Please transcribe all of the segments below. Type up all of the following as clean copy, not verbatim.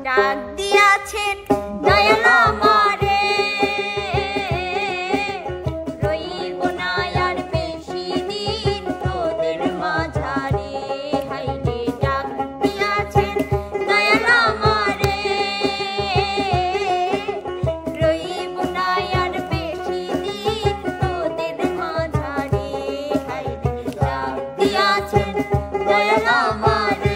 ডাক দিয়াছেন দয়াল আমারে রইব না আর বেশি দিন তোদের মাঝারে হাইরে ডাক দিয়াছেন দয়াল আমারে রইব না আর বেশি দিন তোদের মাঝারে হাইরে ডাক দিয়াছেন দয়াল আমারে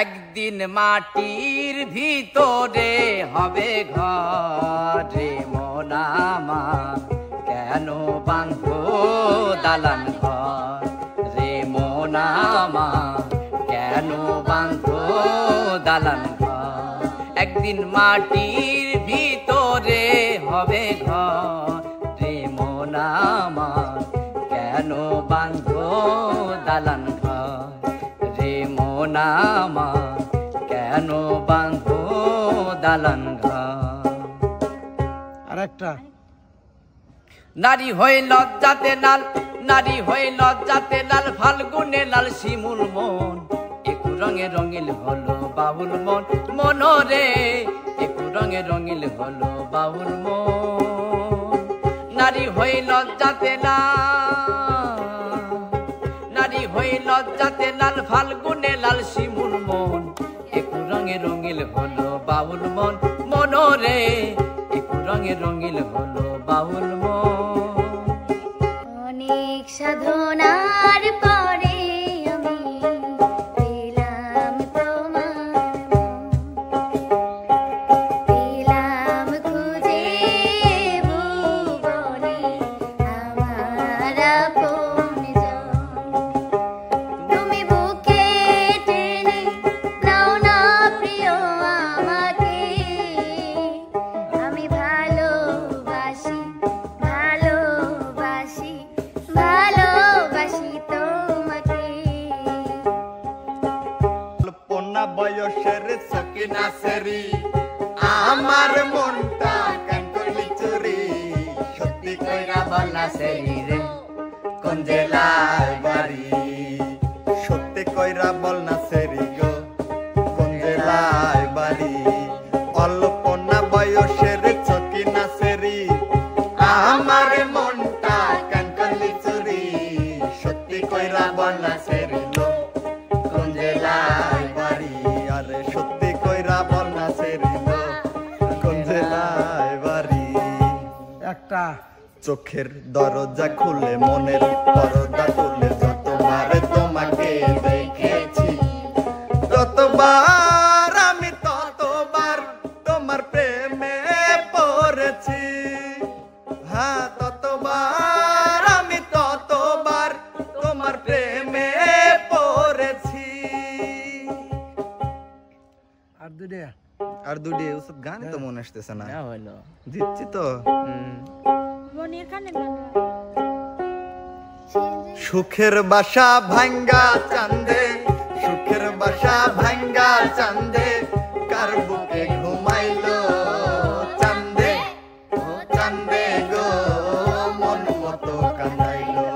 একদিন মাটির ভিতরে হবে ঘর রে মন আমার কেন বাঁধবো দালান ঘর রে মন আমার কেন বাঁধবো দালান ঘর একদিন মাটির ভিতরে হবে ঘর রে মন আমার কেন বাঁধবো দালান ঘর রে মন আমার কেন বাঁধবো দালান ঘর। আরেকটা নারী হয়ে লজ্জাতে লাল নারী হয়ে লজ্জাতে লাল ফাল্গুনে লাল শিমুল মন একু রঙে রঙিল হলো বাউল মন মনরে একু রঙে রঙিল হলো বাউল মন নারী হয়ে লজ্জাতে লাল নারী হয়ে লজ্জাতে লাল ফাল্গুনে লাল শিমুল মন একু রঙে রঙিল হলো বাউল মন মনরে একু রঙে রঙিল হলো বাউল মন। অনেক সাধনার পরে আমি পেলাম তোমার পেলাম খুঁজে ভুবনে আমার আপনজন তুমি বুকে টেনে নাও না প্রিয় আমাকে আমি ভালোবাসি ভালোবাসি ভালোবাসি তোমাকে পন্না বয়সের সকিনা সেরি আমার মনটা কেন করলি চুরি সত্যি কইরা বলনা সেরি রে কোন জেলায় বাড়ি সত্যি কইরা বলনা সেরি গো কোন জেলায় বাড়ি অল্পনা বয়সের সকিনা সেরি আমার মনটা কেন করলি চুরি সত্যি কইরা বলনা সেরি গো কোন জেলায় বাড়ি আরে সত্যি কইরা বলনা সেরি গো কোন জেলায় বাড়ি। একটা চোখের দরজা খুলে মনের পরদা খুলে যতবার তোমাকে দেখেছি ততবার আমি ততবার তোমার প্রেমে পড়েছি হ্যাঁ ততবার আমি ততবার তোমার প্রেমে পড়েছি। আর দুইটা আর দুটি ওসব গান তো মনে আসতেছে না হলো দিচ্ছি তো মনের কানে সুখের বাসা ভাঙ্গা চান্দে সুখের বাসা ভাঙ্গা চান্দে কার বুকে ঘুমাইলো চান্দে ও চান্দে গো মন মতো কান্দাইলো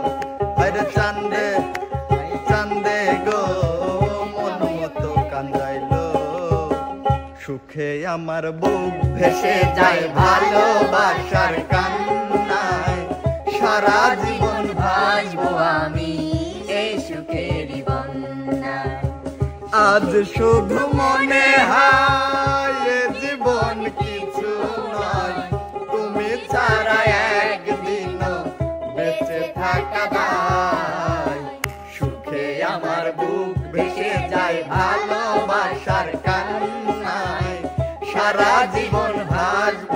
আরে চান্দে চান্দে গো মন মতো কান্দাইলো সুখে আমার বুক ভেসে যায় ভালোবাসার কান্নায় সারা জীবন ভাসবো আমি এই সুখেরই বন্যায় আজ শুধু মনে হয় এ জীবন কিছু নয় তুমি ছাড়া একদিনও বেঁচে থাকা দায় সুখে আমার বুক ভেসে যায় ভালোবাসার কান্নায় সারা জীবন ভাসবো